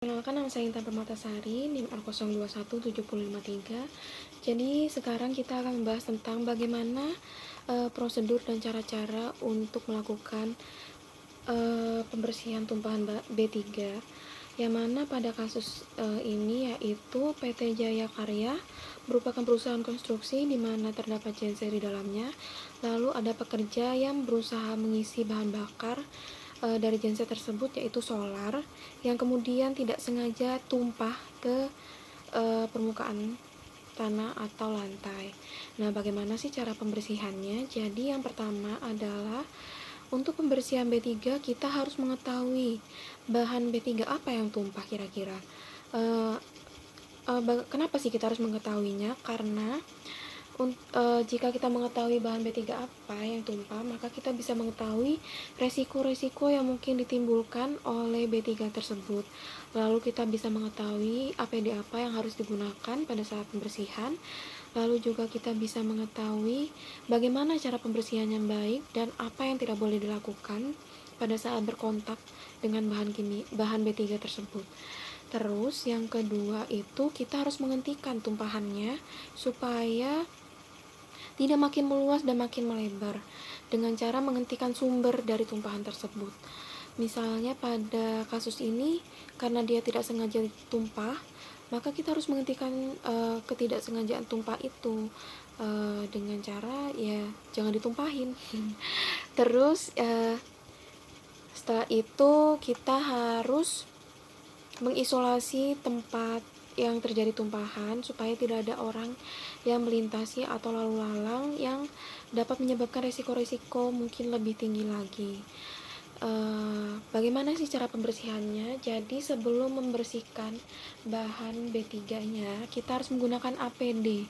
Perkenalkan, nama saya Intan Permatasari, NIM R021753. Jadi sekarang kita akan membahas tentang bagaimana prosedur dan cara-cara untuk melakukan pembersihan tumpahan B3, yang mana pada kasus ini yaitu PT Jaya Karya merupakan perusahaan konstruksi di mana terdapat genser di dalamnya. Lalu ada pekerja yang berusaha mengisi bahan bakar dari genset tersebut, yaitu solar, yang kemudian tidak sengaja tumpah ke permukaan tanah atau lantai. Nah, bagaimana sih cara pembersihannya? Jadi yang pertama adalah untuk pembersihan B3 kita harus mengetahui bahan B3 apa yang tumpah kira-kira. Kenapa sih kita harus mengetahuinya? Karena jika kita mengetahui bahan B3 apa yang tumpah, maka kita bisa mengetahui resiko-resiko yang mungkin ditimbulkan oleh B3 tersebut. Lalu kita bisa mengetahui APD apa yang harus digunakan pada saat pembersihan. Lalu juga kita bisa mengetahui bagaimana cara pembersihan yang baik dan apa yang tidak boleh dilakukan pada saat berkontak dengan bahan B3 tersebut. Terus yang kedua itu kita harus menghentikan tumpahannya supaya tidak makin meluas dan makin melebar dengan cara menghentikan sumber dari tumpahan tersebut. Misalnya pada kasus ini, karena dia tidak sengaja tumpah, maka kita harus menghentikan ketidaksengajaan tumpah itu dengan cara ya jangan ditumpahin. Terus setelah itu kita harus mengisolasi tempat yang terjadi tumpahan supaya tidak ada orang yang melintasi atau lalu lalang yang dapat menyebabkan resiko-resiko mungkin lebih tinggi lagi. Bagaimana sih cara pembersihannya? Jadi sebelum membersihkan bahan B3-nya, kita harus menggunakan APD.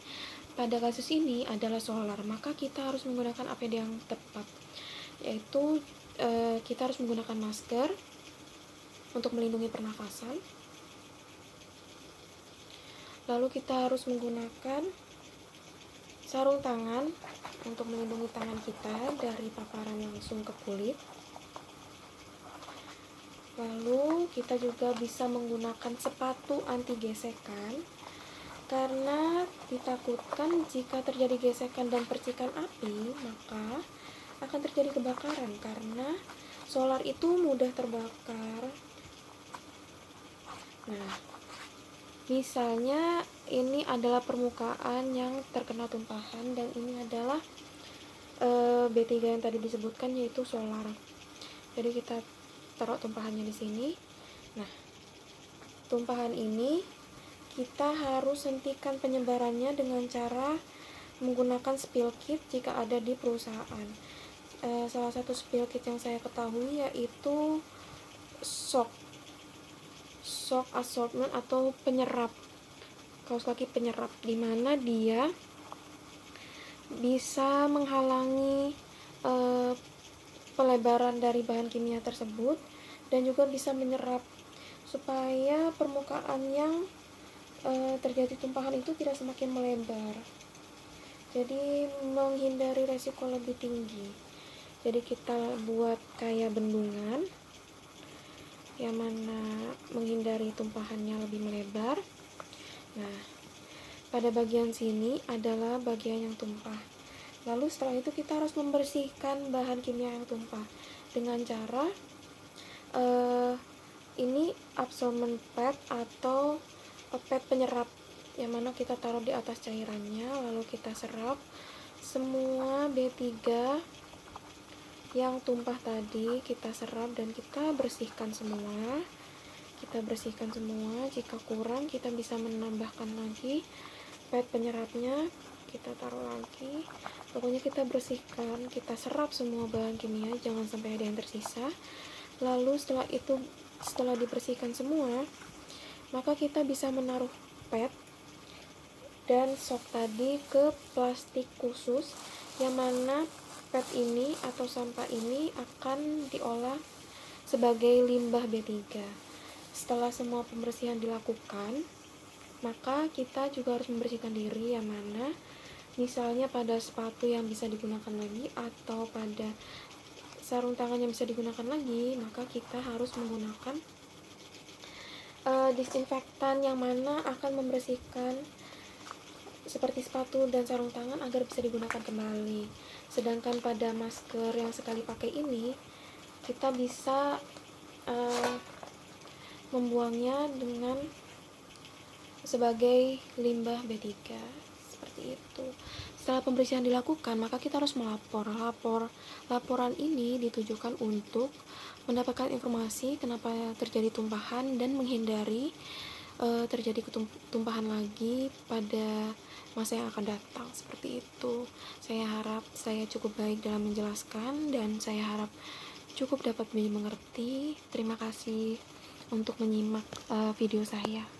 Pada kasus ini adalah solar, maka kita harus menggunakan APD yang tepat, yaitu kita harus menggunakan masker untuk melindungi pernafasan. Lalu kita harus menggunakan sarung tangan untuk melindungi tangan kita dari paparan langsung ke kulit. Lalu kita juga bisa menggunakan sepatu anti gesekan, karena ditakutkan jika terjadi gesekan dan percikan api, maka akan terjadi kebakaran karena solar itu mudah terbakar. Nah, misalnya ini adalah permukaan yang terkena tumpahan dan ini adalah B3 yang tadi disebutkan, yaitu solar. Jadi kita taruh tumpahannya di sini. Nah, tumpahan ini kita harus hentikan penyebarannya dengan cara menggunakan spill kit jika ada di perusahaan. Salah satu spill kit yang saya ketahui yaitu shock absorbent atau penyerap, kaos kaki penyerap, dimana dia bisa menghalangi pelebaran dari bahan kimia tersebut dan juga bisa menyerap supaya permukaan yang terjadi tumpahan itu tidak semakin melebar, jadi menghindari resiko lebih tinggi. Jadi kita buat kayak bendungan yang mana menghindari tumpahannya lebih melebar. Nah, pada bagian sini adalah bagian yang tumpah. Lalu setelah itu kita harus membersihkan bahan kimia yang tumpah dengan cara ini absorbent pad atau pad penyerap, yang mana kita taruh di atas cairannya, lalu kita serap semua B3 yang tumpah tadi, kita serap dan kita bersihkan semua. Jika kurang kita bisa menambahkan lagi pad penyerapnya, kita taruh lagi. Pokoknya kita bersihkan, kita serap semua bahan kimia, jangan sampai ada yang tersisa. Lalu setelah dibersihkan semua, maka kita bisa menaruh pad dan shock tadi ke plastik khusus, yang mana pad ini atau sampah ini akan diolah sebagai limbah B3. Setelah semua pembersihan dilakukan, maka kita juga harus membersihkan diri, yang mana misalnya pada sepatu yang bisa digunakan lagi atau pada sarung tangan yang bisa digunakan lagi, maka kita harus menggunakan disinfektan yang mana akan membersihkan seperti sepatu dan sarung tangan agar bisa digunakan kembali. Sedangkan pada masker yang sekali pakai ini, kita bisa membuangnya dengan sebagai limbah B3 seperti itu. Setelah pembersihan dilakukan, maka kita harus melapor. Laporan ini ditujukan untuk mendapatkan informasi kenapa terjadi tumpahan dan menghindari terjadi tumpahan lagi pada masa yang akan datang. Seperti itu. Saya harap saya cukup baik dalam menjelaskan, dan saya harap cukup dapat dimengerti. Terima kasih untuk menyimak video saya.